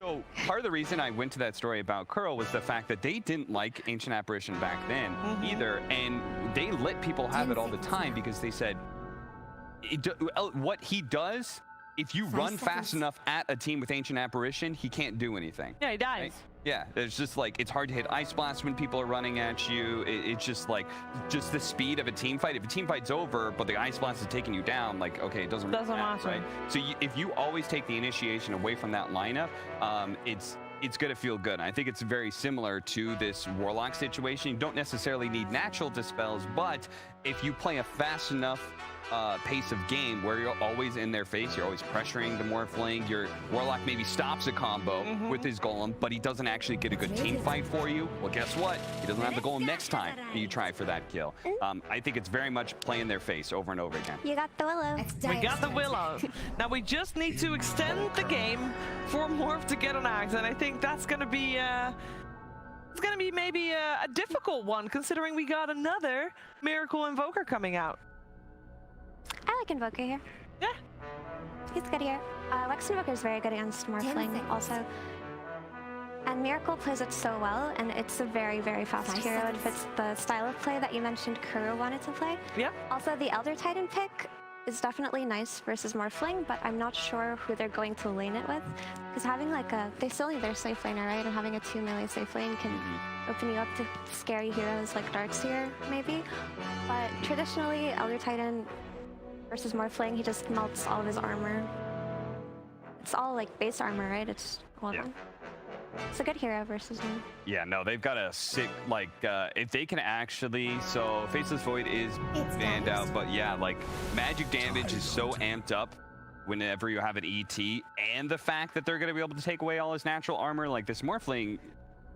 So part of the reason I went to that story about Curl was the fact that they didn't like Ancient Apparition back then either, and they let people have it all the time because they said what he does, if you run fast enough at a team with Ancient Apparition, he can't do anything. Yeah, he dies. Right? Yeah, it's just like, it's hard to hit Ice Blast when people are running at you. It's just like, just the speed of a team fight. If a team fight's over, but the Ice Blast is taking you down, like, okay, it doesn't really matter, right? So if you always take the initiation away from that lineup, it's going to feel good. And I think it's very similar to this Warlock situation. You don't necessarily need natural dispels, but if you play a fast enough pace of game where you're always in their face, you're always pressuring the Morphling, your Warlock maybe stops a combo with his Golem, but he doesn't actually get a good team fight for you. Well, guess what? He doesn't have the Golem next time you try for that kill. I think it's very much play in their face over and over again. You got the Willow. We got the Willow. Now we just need to extend the game for Morph to get an Axe, and I think that's going to be it's going to be maybe a difficult one, considering we got another Miracle Invoker coming out. I like Invoker here. Yeah. He's good here. Lex Invoker is very good against Morphling also. And Miracle plays it so well, and it's a very, very fast hero. It fits the style of play that you mentioned Kuro wanted to play. Yep. Also, the Elder Titan pick is definitely nice versus Morphling, but I'm not sure who they're going to lane it with. Because having like they still need their safe laner, right? And having a 2 melee safe lane can open you up to scary heroes like Darkseer, maybe. But traditionally, Elder Titan versus Morphling, he just melts all of his armor. It's all like base armor, right? It's all of them. It's a good hero versus him. Yeah, no, they've got a sick, like, if they can actually, so Faceless Void is banned out, but yeah, like, magic damage is so amped up whenever you have an ET, and the fact that they're going to be able to take away all his natural armor, like this Morphling,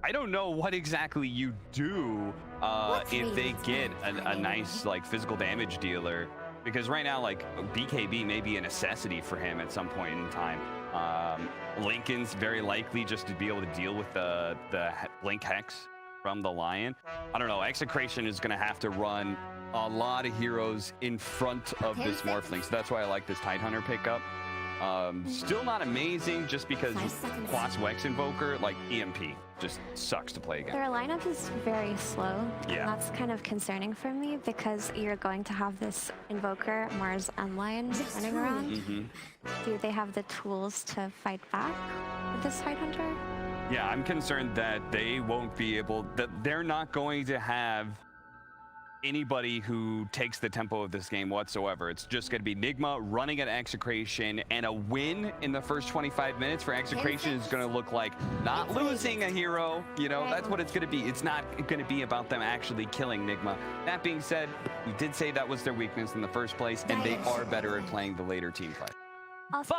I don't know what exactly you do if they get a nice, like, physical damage dealer. Because right now, like, BKB may be a necessity for him at some point in time. Lincoln's very likely just to be able to deal with the Blink Hex from the Lion. I don't know, Execration is going to have to run a lot of heroes in front of this Morphling, so that's why I like this Tidehunter pickup. Still not amazing just because Quas Wex Invoker, like EMP, just sucks to play against. Their lineup is very slow. Yeah. And that's kind of concerning for me because you're going to have this Invoker, Mars, and Lion running around. Do they have the tools to fight back with this Tidehunter? Yeah, I'm concerned that they won't be able, that they're not going to have anybody who takes the tempo of this game whatsoever. It's just going to be Nigma running at Execration, and a win in the first 25 minutes for Execration is going to look like not losing a hero. You know, that's what it's going to be. It's not going to be about them actually killing Nigma. That being said, we did say that was their weakness in the first place, and they are better at playing the later team fight. Also,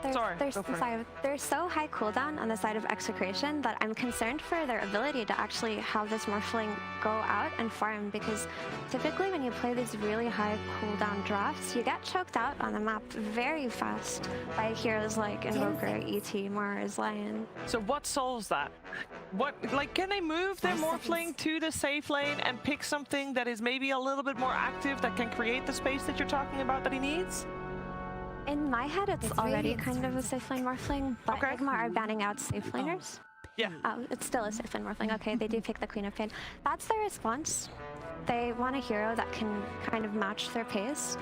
there's so high cooldown on the side of Execration that I'm concerned for their ability to actually have this Morphling go out and farm, because typically when you play these really high cooldown drafts, you get choked out on the map very fast by heroes like Invoker, ET, Mars, Lion. So what solves that? What, like, can they move their Morphling to the safe lane and pick something that is maybe a little bit more active that can create the space that you're talking about that he needs? In my head, it's already kind of a safe lane Morphling, but Nigma are banning out safe laners. Yeah. It's still a safe lane Morphling. Okay, they do pick the Queen of Pain. That's their response. They want a hero that can kind of match their pace.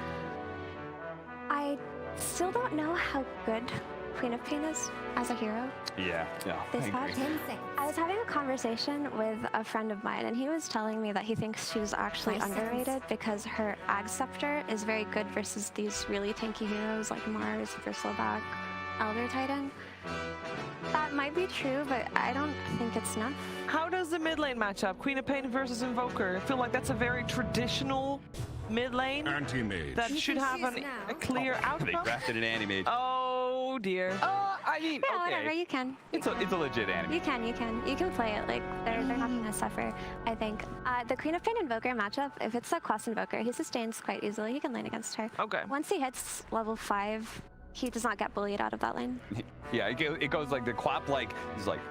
I still don't know how good Queen of Pain is as a hero. Yeah, I was having a conversation with a friend of mine, and he was telling me that he thinks she's actually underrated because her Ag Scepter is very good versus these really tanky heroes like Mars, Bristleback, Elder Titan. That might be true, but I don't think it's enough. How does the mid lane match up? Queen of Pain versus Invoker. I feel like that's a very traditional mid lane that should have a clear outcome. They drafted an Animajor. Oh dear. I mean, yeah, whatever, you can. It's a legit anime. You can play it. Like, they're not going to suffer, I think. The Queen of Pain Invoker matchup, if it's a Quas Invoker, he sustains quite easily. He can lane against her. Okay. Once he hits level 5, he does not get bullied out of that lane. Yeah, it goes like the Quap, like, he's like,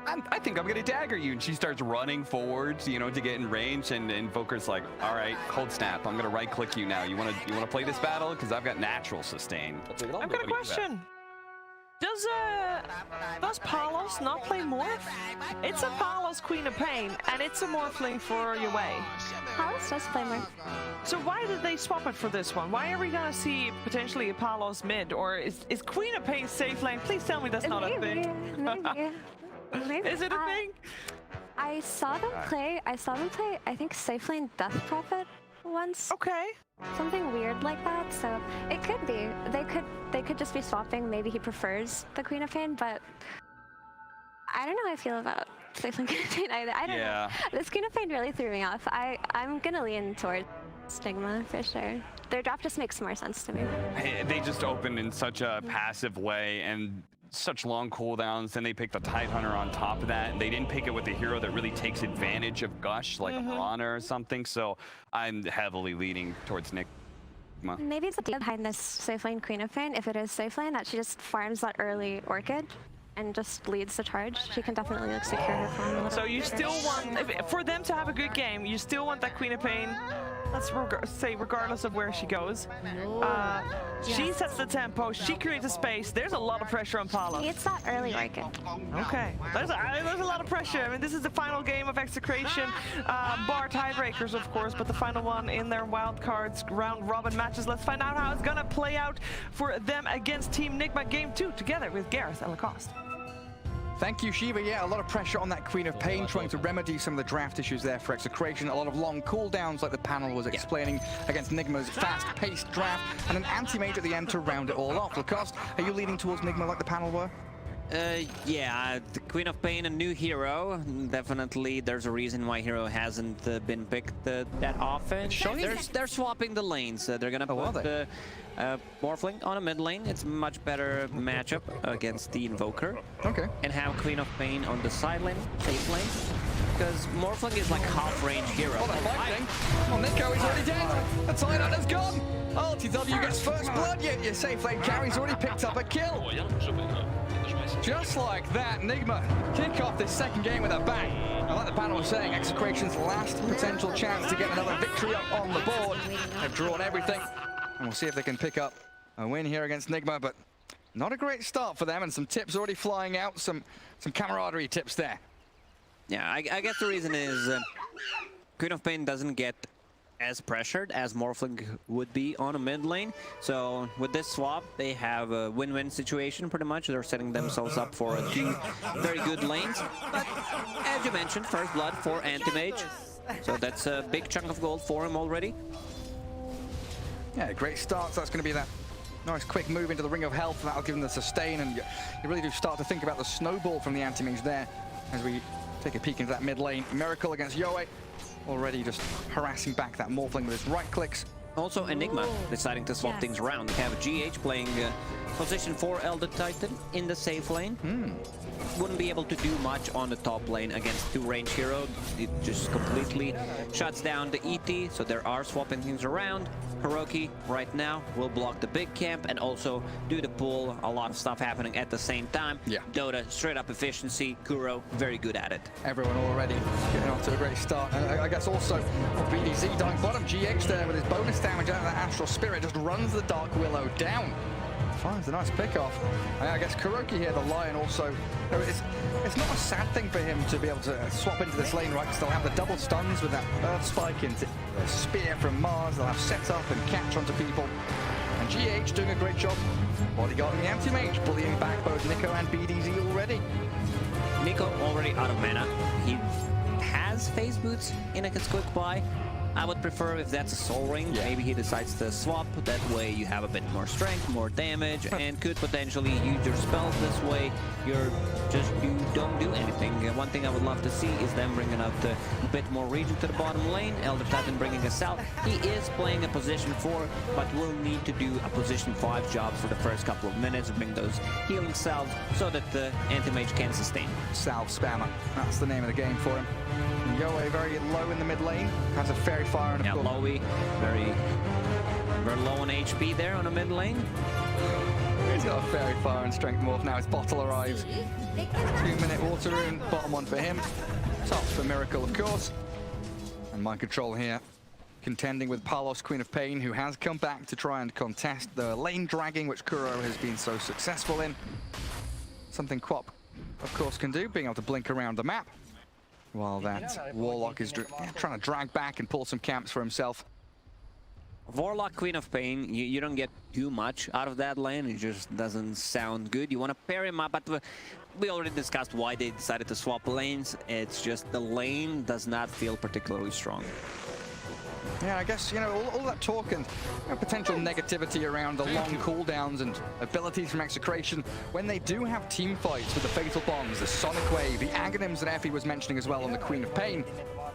I think I'm going to dagger you. And she starts running forwards, you know, to get in range. And Invoker's like, all right, hold snap. I'm going to right click you now. You want to play this battle? Because I've got natural sustain. I've got a question. Does Palos not play Morph? It's a Palos Queen of Pain, and it's a Morphling for your way. Palos does play Morph. So why did they swap it for this one? Why are we gonna see potentially a Palos mid? Or is Queen of Pain safe lane? Please tell me that's not a thing. Maybe. Is it a thing? I saw them play, I think safe lane Death Prophet once. Okay. Something weird like that, so it could be. They could just be swapping. Maybe he prefers the Queen of Pain, but I don't know how I feel about safe lane Queen of Pain either. I don't know. This Queen of Pain really threw me off. I'm gonna lean towards Nigma for sure. Their draft just makes more sense to me. They just opened in such a passive way and such long cooldowns. Then they picked the Tidehunter on top of that. And they didn't pick it with a hero that really takes advantage of Gush, like a Piranha or something. So I'm heavily leaning towards Nigma. Maybe it's the idea behind this safe lane Queen of Pain, if it is safe lane, that she just farms that early Orchid and just leads the charge. She can definitely like secure her farm a little. So you still want, for them to have a good game, you still want that Queen of Pain, let's say regardless of where she goes. She sets the tempo, she creates a space. There's a lot of pressure on Palos. It's that early Orchid. Okay, there's a lot of pressure. I mean, this is the final game of Execration, bar tiebreakers, of course, but the final one in their wildcards round robin matches. Let's find out how it's gonna play out for them against Team Nigma Game 2 together with Gareth and Lacoste. Thank you, Shiva. Yeah, a lot of pressure on that Queen of Pain, trying to remedy some of the draft issues there for Execration. A lot of long cooldowns, like the panel was explaining, against Nigma's fast-paced draft, and an anti-mage at the end to round it all off. Lacoste, are you leaning towards Nigma like the panel were? Yeah, the Queen of Pain, a new hero. Definitely, there's a reason why hero hasn't been picked that often. They're swapping the lanes. They're gonna put Morphling on a mid lane. It's a much better matchup against the Invoker. Okay. And have Queen of Pain on the side lane, safe lane. Because Morphling is like half-range hero. Oh, they're fighting. Oh, Nico is already dead. The Tidehunter's gone. iLTW gets first blood, yet your safe lane carry's already picked up a kill. Just like that, Nigma kick off this second game with a bang. I like the panel was saying, Execration's last potential chance to get another victory up on the board. They've drawn everything, and we'll see if they can pick up a win here against Nigma, but not a great start for them, and some tips already flying out, some camaraderie tips there. Yeah, I guess the reason is Queen of Pain doesn't get as pressured as Morphling would be on a mid lane. So with this swap, they have a win-win situation pretty much. They're setting themselves up for two very good lanes. But as you mentioned, first blood for Anti-Mage. So that's a big chunk of gold for him already. Yeah, great start. So that's going to be that nice quick move into the Ring of Health. That'll give them the sustain, and you really do start to think about the snowball from the Anti-Mage there as we take a peek into that mid lane. Miracle against Yoe. Already just harassing back that Morphling with his right clicks. Also Enigma deciding to swap things around. They have a GH playing position 4 Elder Titan in the safe lane. Wouldn't be able to do much on the top lane against two range heroes. It just completely shuts down the ET, so there are swapping things around. Hiroki right now will block the big camp and also do the pull. A lot of stuff happening at the same time. Yeah. Dota, straight up efficiency. Kuro, very good at it. Everyone already getting off to a great start. And I guess also BDZ dying bottom. GH there with his bonus damage out of that Astral Spirit just runs the Dark Willow down. Finds a nice pick off. I guess Kuroki here, the Lion, also. It's not a sad thing for him to be able to swap into this lane, right? Because they'll have the double stuns with that Earth Spike into a spear from Mars. They'll have set up and catch onto people. And GH doing a great job bodyguarding the Anti-Mage, bullying back both Nico and BDZ already. Nico already out of mana. He has phase boots in his quick buy. I would prefer if that's a soul ring, maybe he decides to swap. That way you have a bit more strength, more damage, and could potentially use your spells this way. You don't do anything. One thing I would love to see is them bringing out a bit more region to the bottom lane. Elder Titan bringing us out. He is playing a position 4, but will need to do a position 5 job for the first couple of minutes, bring those healing salves so that the Anti-Mage can sustain. Salve spammer, that's the name of the game for him. Yoe very low in the mid lane, has a Fairy Fire and of course. Lowy, very low on HP there on the mid lane. He's got a Fairy Fire and Strength Morph now. His bottle arrives. 2-minute water rune, bottom one for him. Top for Miracle, of course. And Mind Control here contending with Palos, Queen of Pain, who has come back to try and contest the lane dragging, which Kuro has been so successful in. Something Quap, of course, can do, being able to blink around the map, while that Warlock is trying to drag back and pull some camps for himself. Warlock, Queen of Pain, you don't get too much out of that lane. It just doesn't sound good. You want to pair him up, but we already discussed why they decided to swap lanes. It's just the lane does not feel particularly strong. Yeah, I guess, you know, all that talk and potential negativity around the long cooldowns and abilities from Execration, when they do have team fights with the Fatal Bombs, the Sonic Wave, the Aghanims that Effie was mentioning as well on the Queen of Pain,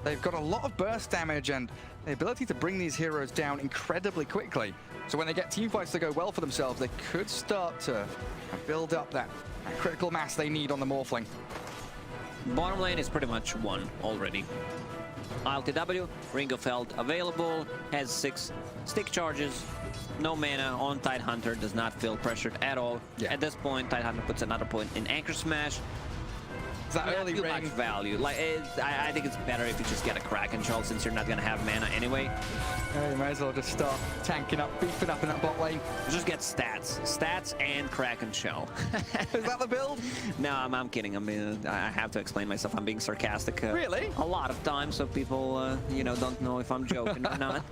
they've got a lot of burst damage and the ability to bring these heroes down incredibly quickly. So when they get team fights to go well for themselves, they could start to build up that critical mass they need on the Morphling. Bottom lane is pretty much won already. iLTW, Ring of Feld available, has 6 stick charges, no mana on Tidehunter, does not feel pressured at all. Yeah. At this point, Tidehunter puts another point in Anchor Smash. That Not early too ring. much value. Like, I think it's better if you just get a Kraken Shell since you're not gonna have mana anyway. You may as well just start tanking up, beefing up in that bot lane. Just get stats and Kraken Shell. Is that the build? No, I'm kidding. I mean, I have to explain myself. I'm being sarcastic. Really? A lot of times, so people, you know, don't know if I'm joking or not.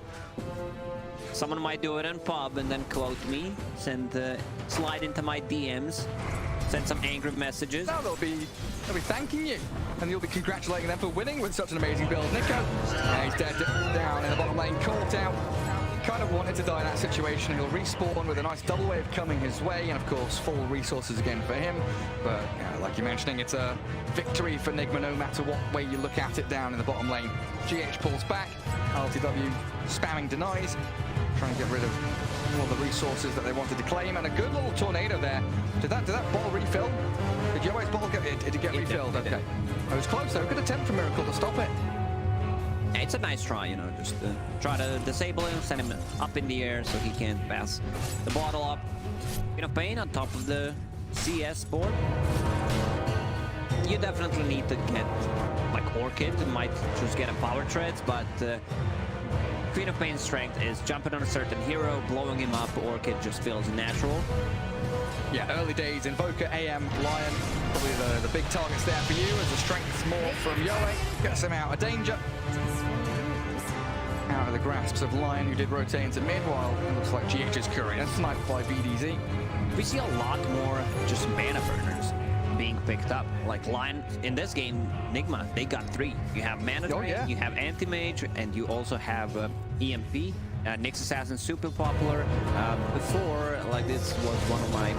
Someone might do it in pub and then quote me, slide into my DMs, send some angry messages. No, they'll be thanking you, and you'll be congratulating them for winning with such an amazing build. Nico, he's dead down in the bottom lane, caught out. Kind of wanted to die in that situation. He'll respawn with a nice double wave coming his way, and of course, full resources again for him. But yeah, like you're mentioning, it's a victory for Nigma no matter what way you look at it down in the bottom lane. GH pulls back, iLTW spamming denies, trying to get rid of all the resources that they wanted to claim, and a good little tornado there. Did that ball refill? Did Yoe's ball get refilled? It did. Okay. It was close though. Good attempt from Miracle to stop it. It's a nice try, you know, just try to disable him, send him up in the air so he can't pass the bottle up. Queen of Pain on top of the CS board. You definitely need to get, like, Orchid, might just get a power treads, but Queen of Pain's strength is jumping on a certain hero, blowing him up. Orchid just feels natural. Yeah, early days, Invoker, AM, Lion, probably the big targets there for you as the strength's more from Yoe, gets him out of danger. Out of the grasps of Lion, who did rotate into mid, while it looks like GH's Curry, and sniped by BDZ. We see a lot more just mana burners being picked up. Like Lion, in this game, Nigma, they got 3. You have mana drain, yeah. you have anti-mage, and you also have EMP. Nyx Assassin super popular. Before, like, this was one of my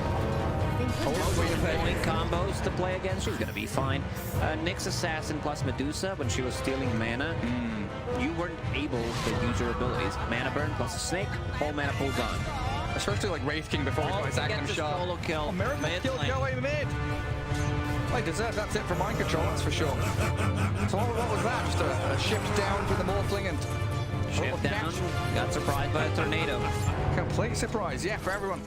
most annoying combos to play against. She's gonna be fine. Nyx Assassin plus Medusa, when she was stealing mana, you weren't able to use your abilities. Mana burn plus a snake, whole mana pool gone. Especially like Wraith King before he got his Aghanims shot. Solo kill. Oh, Miracle killed Yoe mid! They deserve that's it for mind control, that's for sure. So what was that? Just a shift down for the Morphling and Shift down, got surprised by a tornado. complete surprise, yeah, for everyone.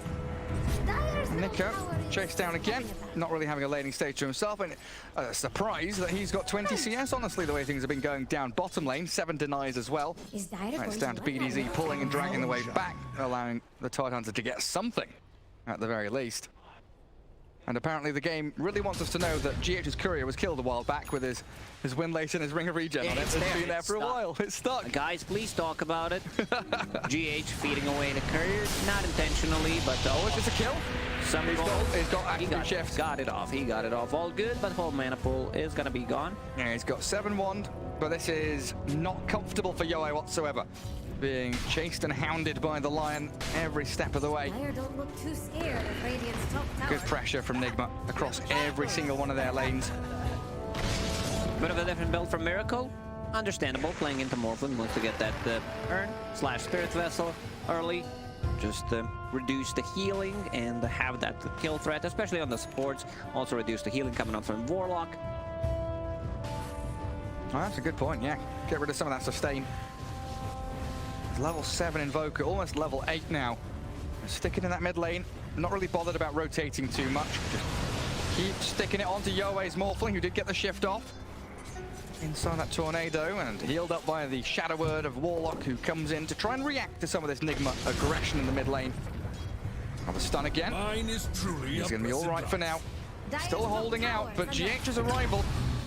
Nico chased down again, not really having a laning stage to himself, and a surprise that he's got 20 CS, honestly, the way things have been going down bottom lane. 7 denies as well. Right, it's down to BDZ pulling and dragging the wave back, allowing the Tidehunter to get something, at the very least. And apparently the game really wants us to know that GH's Courier was killed a while back with his win late and his Ring of Regen on it. It's been there for a while. It's stuck. Guys, please talk about it. GH feeding away the Courier, not intentionally, but Oh, is this a kill? He's got active shift. Got it off. He got it off. All good, but whole mana pool is gonna be gone. Yeah, he's got 7 wand, but this is not comfortable for Yoe whatsoever. Being chased and hounded by the Lion every step of the way. Don't look too scared of Radiant's top tower. Good pressure from Nigma across every single one of their lanes. Bit of a different build from Miracle. Understandable, playing into Morphling, wants to get that Urn/Spirit Vessel early. Just reduce the healing and have that kill threat, especially on the supports. Also reduce the healing coming up from Warlock. Oh, that's a good point, yeah. Get rid of some of that sustain. Level 7 Invoker, almost level 8 now. Sticking in that mid lane, not really bothered about rotating too much. Just keep sticking it onto Yoe's Morphling, who did get the shift off. inside that tornado and healed up by the Shadow Word of Warlock, who comes in to try and react to some of this Nigma aggression in the mid lane. Have a stun again. Mine is truly He's going to be all right for now. Still holding out, but GH's arrival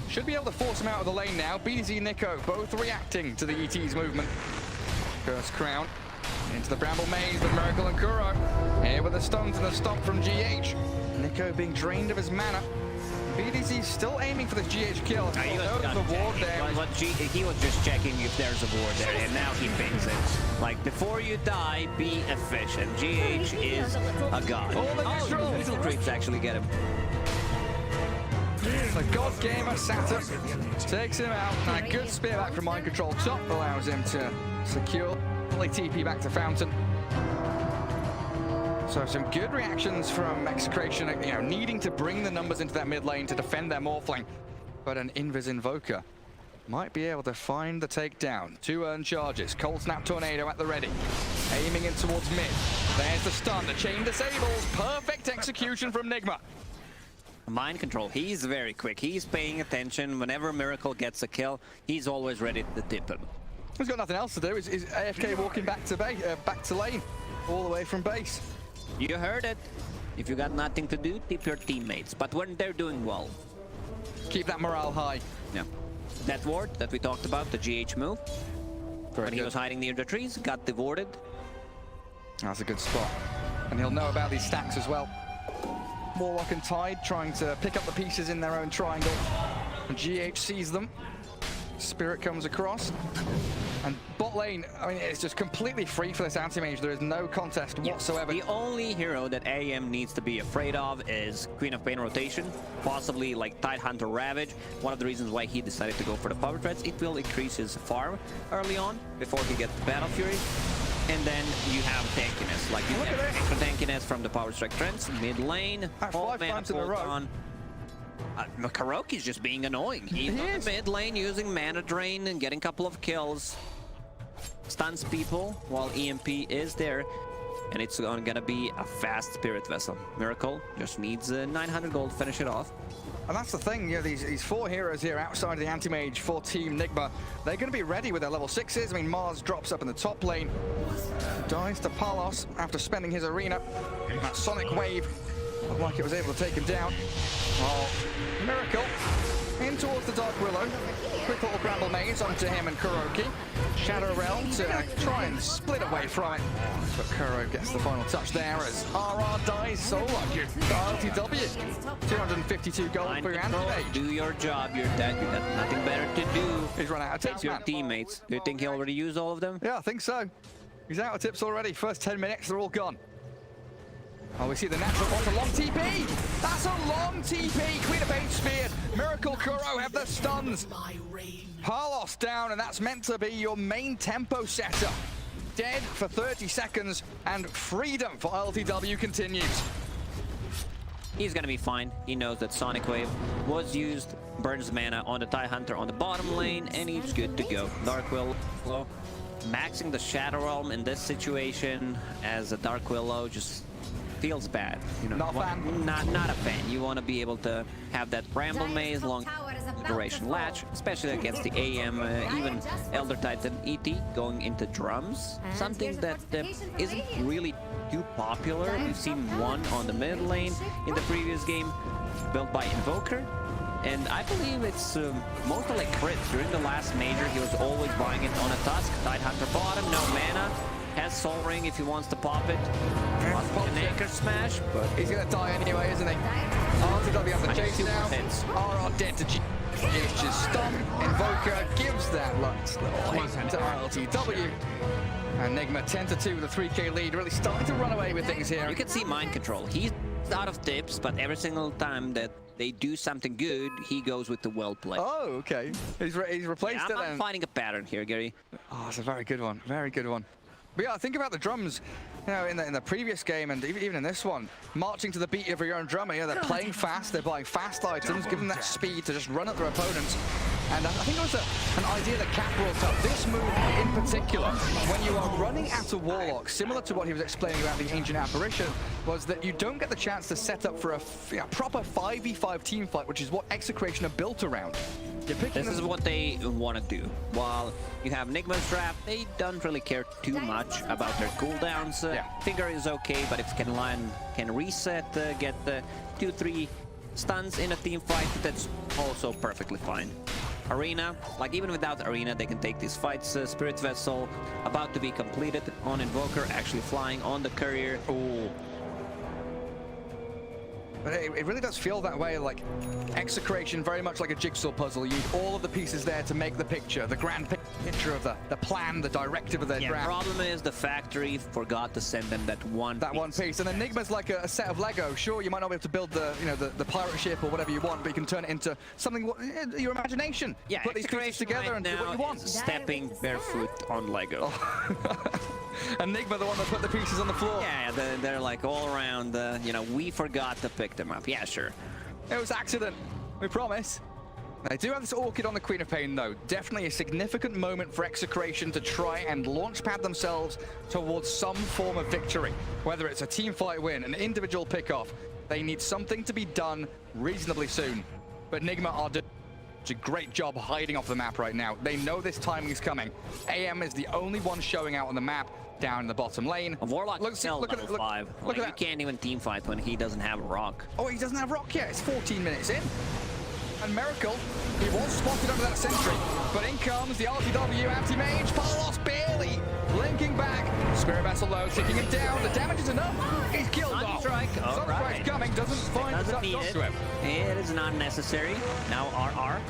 should be able to force him out of the lane now. BDZ, Nico, both reacting to the ET's movement. Curse Crown into the Bramble Maze with Miracle and Kuro. Here with the stuns and the stomp from GH. Nico being drained of his mana. BDZ still aiming for the GH kill. He was The ward there. he was just checking if there's a ward there, and now he pings it. Like, before you die, be efficient. GH is a god. Oh, little creeps actually get him. The God Gamer Saturn takes him out. And a good spear back from Mind Control top allows him to securely TP back to Fountain. So some good reactions from Execration, you know, needing to bring the numbers into that mid lane to defend their Morphling. But an Invis Invoker might be able to find the takedown. 2 earned charges. Cold Snap Tornado at the ready. Aiming in towards mid. There's the stun. The chain disables. Perfect execution from Nigma. Mind Control, he's very quick. He's paying attention. Whenever Miracle gets a kill, he's always ready to tip him. He's got nothing else to do. Is AFK walking back to lane, all the way from base. You heard it. If you got nothing to do, tip your teammates. But when they're doing well, Keep that morale high. yeah. That ward that we talked about, the GH move, Very when he good. was hiding near the trees, got devoured. That's a good spot. And he'll know about these stacks as well. Warlock and Tide trying to pick up the pieces in their own triangle. And GH sees them. Spirit comes across. And bot lane, I mean, it's just completely free for this anti-mage. There is no contest whatsoever. The only hero that AM needs to be afraid of is Queen of Pain rotation, possibly like Tidehunter Ravage. One of the reasons why he decided to go for the power threads, it will increase his farm early on before he gets Battle Fury. And then you have tankiness, like you get extra tankiness from the power strike trends. Mid lane, At all 5 mana times in a row. on. Karoki's just being annoying. He's on the mid lane using mana drain and getting a couple of kills. Stuns people while EMP is there. And it's gonna be a fast Spirit Vessel. Miracle just needs 900 gold to finish it off. And that's the thing, you know, these 4 heroes here outside of the anti-mage for Team Nigma, they're going to be ready with their level 6s. I mean, Mars drops up in the top lane, dies to Palos after spending his arena. That Sonic Wave looked like it was able to take him down. Oh, Miracle in towards the Dark Willow. Quick little Bramble Maze onto him and Kuroki. Shadow Realm to try and split away from it. But Kuro gets the final touch there as RR dies solo. iLTW. 252 gold Mind for your Control, anti-mage. do your job. You're dead. You got nothing better to do. He's run out of Take tips, your man. teammates. Do you think he already used all of them? Yeah, I think so. He's out of tips already. First 10 minutes, they're all gone. Oh, we see the natural. What's a long TP? That's a long TP. Queen of Pain speared. Miracle Kuro have the stuns. Palos down, and that's meant to be your main tempo setter. Dead for 30 seconds, and freedom for iLTW continues. He's gonna be fine. He knows that Sonic Wave was used, burns mana on the Tidehunter on the bottom lane, and he's good to go. Dark Willow maxing the Shadow Realm in this situation as a Dark Willow just feels bad. You know, Not a fan. Not a fan. You want to be able to have that Bramble Maze, long duration latch, especially against the AM, even Elder Titan ET going into drums. Something that isn't really too popular. We've seen one on the mid lane in the previous game, built by Invoker. And I believe it's mostly like crit. During the last major, he was always buying it on a Tusk. Tidehunter bottom, no mana. Has Soul Ring if he wants to pop it. An Anchor Smash, but He's going to die anyway, isn't he? iLTW has the chase super now. hits. RR dead to GH's stun. Invoker gives that last little hit to iLTW. And Nigma 10-2 with a 3k lead, really starting to run away with things here. you can see Mind Control. He's out of tips, but every single time that they do something good, he goes with the well play. Oh, okay. He's replaced it I'm then. finding a pattern here, Gary. Oh, it's a very good one. Very good one. But yeah, think about the drums. You know, in the previous game and even in this one, marching to the beat of your own drum. You know, they're playing fast. They're buying fast items, giving them that speed to just run at their opponents. And I think it was an idea that Cap brought up. This move in particular, when you are running at a Warlock, similar to what he was explaining about the Ancient Apparition, was that you don't get the chance to set up for a proper 5v5 team fight, which is what Execration are built around. You're picking This is what they want to do. While you have Nigma's draft, they don't really care too much about their cooldowns. Figure is okay, but if can reset, get the 2-3 stuns in a team fight, that's also perfectly fine. Arena, like even without Arena, they can take these fights. Spirit Vessel about to be completed on Invoker, actually flying on the Courier. Ooh. But it really does feel that way, like Execration, very much like a jigsaw puzzle. You need all of the pieces there to make the picture, the grand picture of the plan, the directive of their draft. The problem is the factory forgot to send them that one piece. And then Nigma's like a set of Lego. Sure, you might not be able to build the pirate ship or whatever you want, but you can turn it into something, your imagination. Yeah, put these pieces together and do what you want. Stepping barefoot on Lego. And Nigma, the one that put the pieces on the floor. Yeah, they're like all around, we forgot to pick them up. Yeah, sure. It was accident, we promise. They do have this Orchid on the Queen of Pain, though. Definitely a significant moment for Execration to try and launchpad themselves towards some form of victory. Whether it's a team fight win, an individual pick-off, they need something to be done reasonably soon. But Nigma are doing a great job hiding off the map right now. They know this timing is coming. AM is the only one showing out on the map down in the bottom lane. Warlock is still level 5. Like, you can't even team fight when he doesn't have a rock. Oh, he doesn't have rock yet. It's 14 minutes in. And Miracle, he was spotted under that sentry, but in comes the iLTW anti-mage. Palos barely linking back. Spirit Vessel low, taking him down. The damage is enough. He's killed off. Sunstrike's coming, doesn't find the touch to him. It is not necessary. Now RR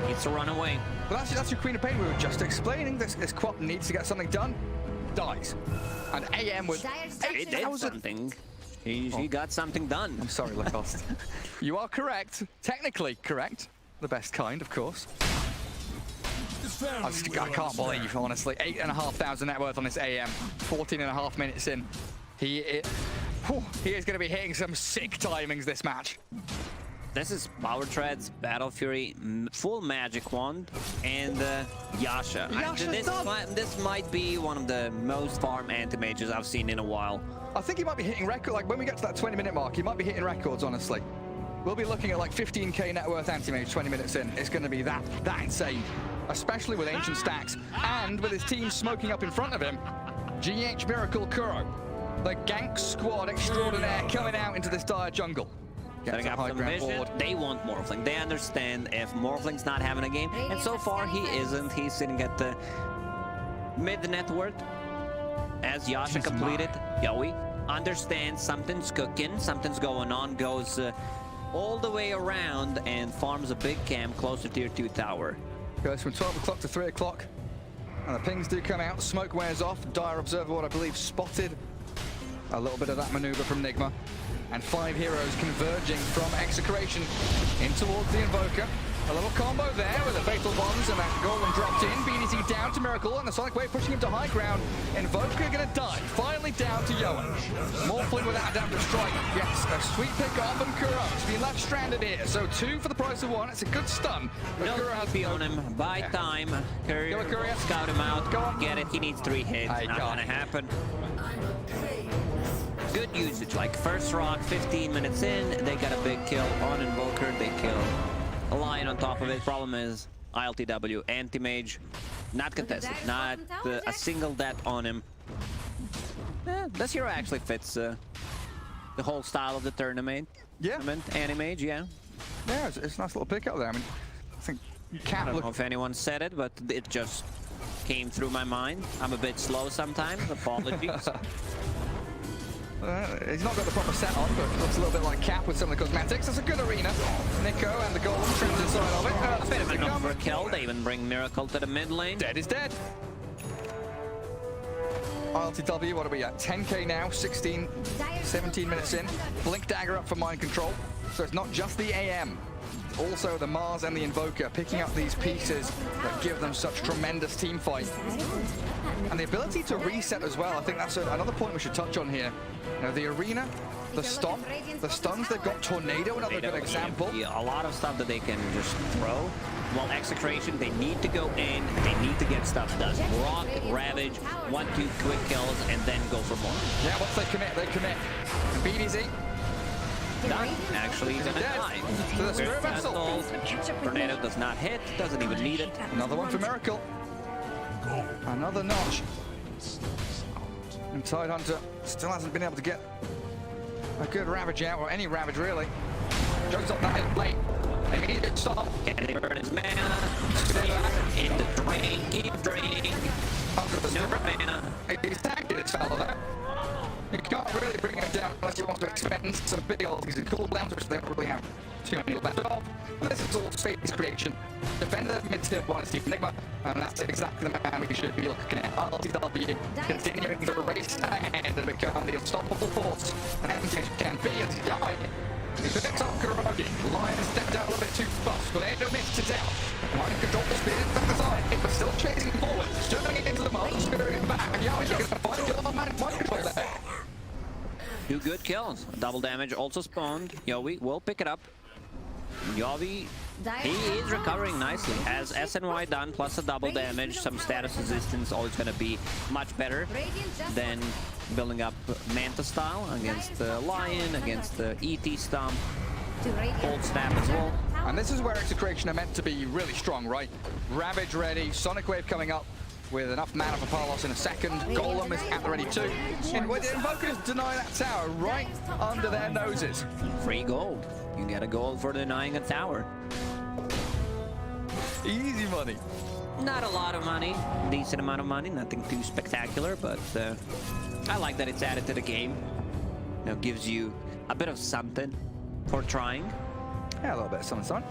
needs to run away. But that's your Queen of Pain we were just explaining. This Quap needs to get something done. Dies. And AM was... He did something. He got something done. I'm sorry, Lacoste. You are correct. Technically correct. The best kind, of course. I can't believe, honestly. 8,500 net worth on this AM. 14.5 minutes in. He is going to be hitting some sick timings this match. This is Power Treads, Battle Fury, full Magic Wand, and Yasha. This might be one of the most farm anti-mages I've seen in a while. I think he might be hitting record. Like when we get to that 20-minute mark, he might be hitting records, honestly. We'll be looking at like 15k net worth anti-mage 20 minutes in. It's going to be that insane, especially with Ancient Stacks and with his team smoking up in front of him. GH Miracle Kuro, the gank squad extraordinaire coming out into this dire jungle. Setting up some vision. They want Morphling. They understand if Morphling's not having a game, and so far he isn't. He's sitting at the mid net worth as Yasha completed. Yowie understands something's cooking, something's going on, goes all the way around and farms a big camp close to tier 2 tower. Goes from 12 o'clock to 3 o'clock, and the pings do come out. Smoke wears off. Dire Observer, what I believe, spotted a little bit of that maneuver from Nigma. And 5 heroes converging from Execration in towards the Invoker. A little combo there with the Fatal Bombs and that Golem dropped in. BDC down to Miracle and the Sonic Wave pushing him to high ground. Invoker gonna die. Finally down to Yoan. Morphling without Adaptive Strike. Yes, a sweet pick off and Kuro. He's been left stranded here. So 2 for the price of 1. It's a good stun. No TP on him. Buy time. Courier, scout him out. Go on. Get it. He needs 3 hits. Not gonna happen. Good usage, like first rock, 15 minutes in, they got a big kill on Invoker, they kill a Lion on top of it. Problem is, iLTW, anti-mage, not contested, not a single death on him. This hero actually fits the whole style of the tournament. Yeah. Anti-mage, yeah. Yeah, it's a nice little pick up there. I mean, I think you can't I don't know if anyone said it, but it just came through my mind. I'm a bit slow sometimes, apologies. He's not got the proper set on, but looks a little bit like Cap with some of the cosmetics. That's a good arena. Nico and the Golem trimmed inside of it. A bit of an overkill. They even bring Miracle to the mid lane. Dead is dead. iLTW, what are we at? 10k now, 16, 17 minutes in. Blink Dagger up for Mind Control. So it's not just the AM. Also the Mars and the Invoker picking up these pieces that give them such tremendous team fight. And the ability to reset as well. I think that's another point we should touch on here. You know, the arena, the stomp, the stuns, they've got Tornado, another good example. Yeah, a lot of stuff that they can just throw. While Execration, they need to go in, they need to get stuff done. Rock, Ravage, 1-2 quick kills, and then go for more. Yeah, once they commit, they commit. And BDZ, done. Actually, he's gonna die. To the Spirit Good Vessel. battle. Tornado does not hit, doesn't even need it. Another one for Miracle. Another notch. And Tidehunter still hasn't been able to get a good Ravage out, or any Ravage really. Jokes up that hit late. They need to stop. Can they burn his mana? In the drain, keep draining. No mana. He's tanking this fellow though. You can't really bring him down unless you want to expend some big ultis and cooldowns, which they don't really have too many left of. This is all space creation. Defender mid-tier 1 is Nigma, and that's exactly the man we should be looking at. iLTW continuing to race ahead and become the unstoppable force an MTH can be as he died. He picks up Kurogi. Lion stepped out a little bit too fast, but Ado missed it out. Mind control the speed back the side, but still chasing forward, turning it into the mark, spirit back. Yeah, he's going to find your man mind control there. 2 good kills. Double damage also spawned. Yowie will pick it up. Yowie, he is recovering nicely. Has SNY done plus a double damage, some status resistance, always going to be much better than building up Manta style against the Lion, against the ET Stomp, Cold Snap as well. And this is where Execration are meant to be really strong, right? Ravage ready, Sonic Wave coming up with enough mana for Palos in a second. Golem is at the ready too. And when the Invokers deny that tower right under their noses. Free gold. You get a gold for denying a tower. Easy money. Not a lot of money, decent amount of money, nothing too spectacular, but I like that it's added to the game. You know, gives you a bit of something for trying. Yeah, a little bit of something, son.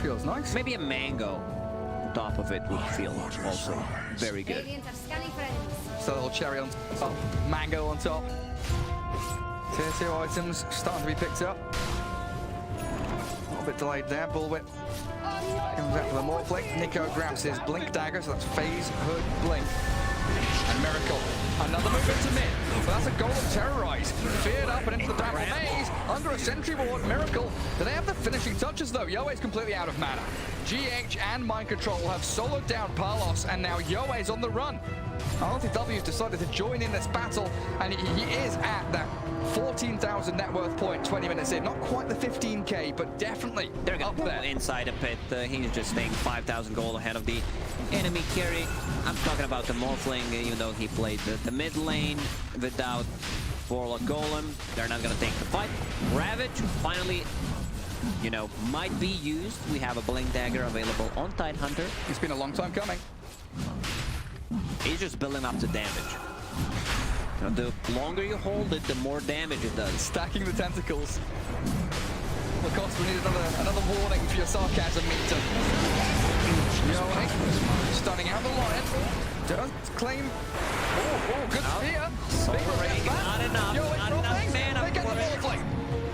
Feels nice. Maybe a mango on top of it would feel also very good. Radiant are scanning for enemies. Just a little cherry on top, mango on top. Tier 2 items starting to be picked up. A little bit delayed there, Bullwhip comes out for the Morphling. Nico grabs his Blink Dagger, so that's Phase, Hood, Blink. And Miracle. Another move into mid. But that's a Golem Terrorize. Feared up and into the Battle Maze. Under a Sentry Ward, Miracle. Do they have the finishing touches though? Yoe's completely out of mana. GH and Mind Control have soloed down Palos, and now Yoe's on the run. iLTW's decided to join in this battle, and he is at that 14,000 net worth point 20 minutes in. Not quite the 15k, but definitely They're up gonna there. go inside a pit. He's just staying 5,000 gold ahead of the enemy carry. I'm talking about the Morphling, even though he played the mid lane without Warlock Golem. They're not gonna take the fight. Ravage finally, you know, might be used. We have a Blink Dagger available on Tidehunter. It's been a long time coming. He's just building up the damage. You know, the longer you hold it, the more damage it does. Stacking the tentacles. Of course, we need another warning for your sarcasm meter. Yoe stunning out the Lion. Does claim. Oh, good spear. Solar Ring, not enough. Not enough mana They get the for it. Morphling.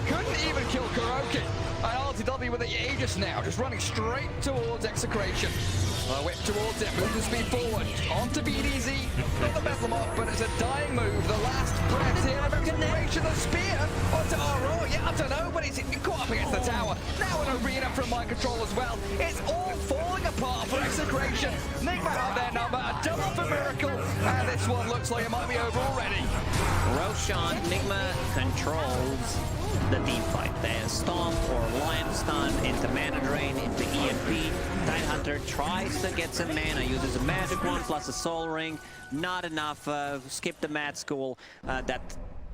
Couldn't even kill Kuroki. And iLTW with the Aegis now, just running straight towards Execration. Whip towards it, move the speed forward. Onto BDZ. Not the best off, but it's a dying move. The last breath here of Execration. The spear onto Aurora. Yeah, I don't know, but he's caught up against the tower. Now an arena from Mind Control as well. It's all falling apart for Execration. Nigma have their number, a double for Miracle. And this one looks like it might be over already. Roshan, Nigma controls the team fight. There's Stomp or Lion Stun into Mana Drain, into EMP. Tidehunter tries to get some mana, uses a Magic Wand plus a Soul Ring. Not enough, skip the Mad School. That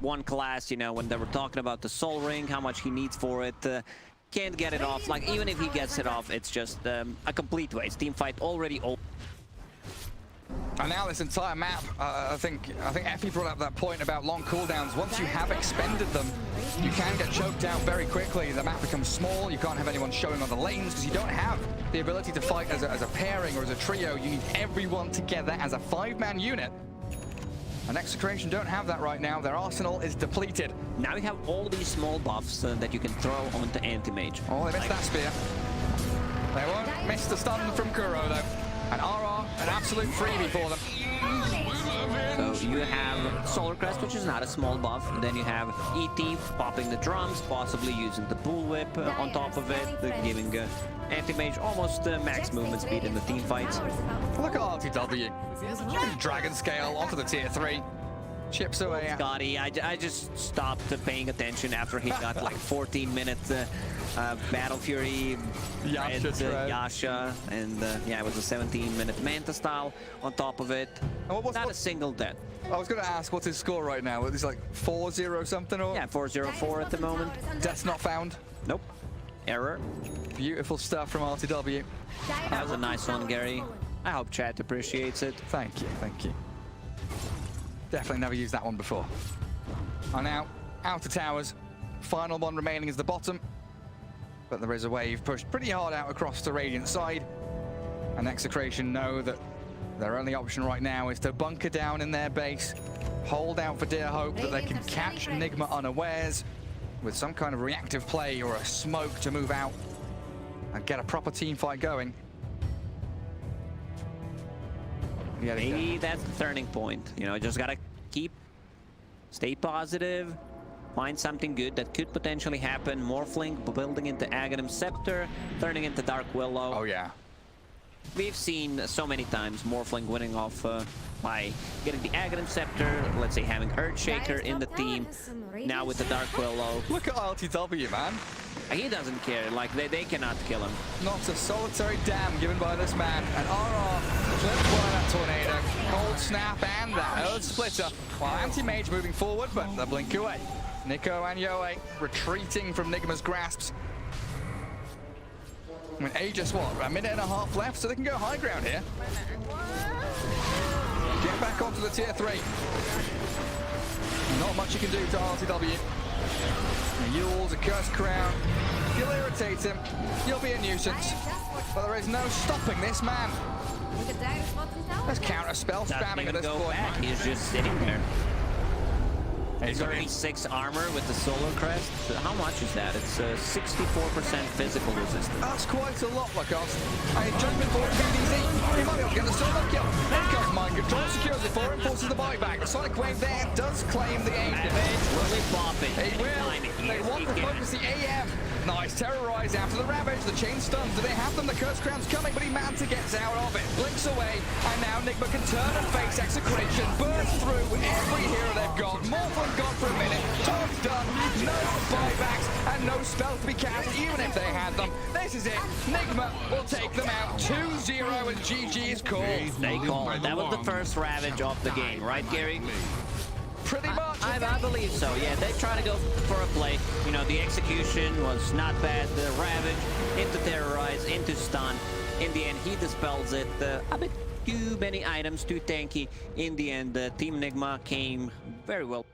one class, you know, when they were talking about the Soul Ring, how much he needs for it. Can't get it off. Like, even if he gets it off, it's just a complete waste. Team fight already over. And now this entire map, I think Effie brought up that point about long cooldowns. Once you have expended them, you can get choked out very quickly. The map becomes small, you can't have anyone showing on the lanes because you don't have the ability to fight as a pairing or as a trio. You need everyone together as a 5-man unit. And Execration don't have that right now. Their arsenal is depleted. Now you have all these small buffs that you can throw onto Anti-Mage. Oh, they missed that spear. They won't miss the stun from Kuro though. And RR, an absolute freebie for them. So you have Solar Crest, which is not a small buff. And then you have ET popping the drums, possibly using the Bullwhip on top of it, giving Anti-Mage almost max movement speed in the team fights. Look at iLTW. Dragon scale onto the tier 3. Chips away. Scotty, I just stopped paying attention after he got like 14 minutes Battle Fury, Yasha, and yeah, it was a 17-minute Manta style on top of it. Not a single death. I was going to ask, what's his score right now? Is like 4-0 something or? Yeah, 4-0-4 at the moment. Death's not found. Nope. Error. Beautiful stuff from iLTW. That was a nice one, Gary. I hope chat appreciates it. Thank you, thank you. Definitely never used that one before. And now, outer towers. Final one remaining is the bottom. But there is a wave pushed pretty hard out across the Radiant side. And Execration know that their only option right now is to bunker down in their base, hold out for dear hope that they can catch Nigma unawares with some kind of reactive play or a smoke to move out and get a proper team fight going. Yeah, maybe that's the turning point. You know, just gotta stay positive, find something good that could potentially happen. Morphling building into Aghanim Scepter, turning into Dark Willow. Oh yeah. We've seen so many times Morphling winning off by getting the Aghanim Scepter, let's say having Earthshaker in the team, now with the Dark Willow. Look at iLTW, man. He doesn't care, like they cannot kill him. Not a solitary damn given by this man. And RR flips by that tornado, cold snap and that Earth Splitter. While Anti-Mage moving forward, but they blink away. Nico and Yoe retreating from Nigma's grasps. I mean, just what, a minute and a half left, so they can go high ground here. Get back onto the tier 3. Not much you can do to iLTW. Yule's a cursed crown. You'll irritate him. You'll be a nuisance. But there is no stopping this man. Let's counter spell spamming at this point. He's just sitting there. He's 36 armor with the Solar Crest. How much is that? It's 64% physical resistance. That's quite a lot, Lacoste. I judgment for BDZ. He might be able to get the solo kill. Then comes Mind Control, secures it for him, forces the buyback. The Sonic Wave there does claim the aim. Will he pop it? He will. They want to focus the AM. Nice terrorize after the Ravage. The chain stuns. Do they have them? The Curse Crown's coming, but he Manta gets out of it. Blinks away, and now Nigma can turn and face Execration. Burst through every hero they've got. Morphling gone for a minute. Job's done. No buybacks and no spells to be cast, even if they had them. This is it. Nigma will take them out. 2-0 and GG is called. They call it. That was the first Ravage of the game, right, Gary? Pretty much. I believe so, yeah. They try to go for a play. You know, the execution was not bad. The Ravage into Terrorize, into Stun. In the end, he dispels it. A bit too many items, too tanky. In the end, Team Nigma came very well.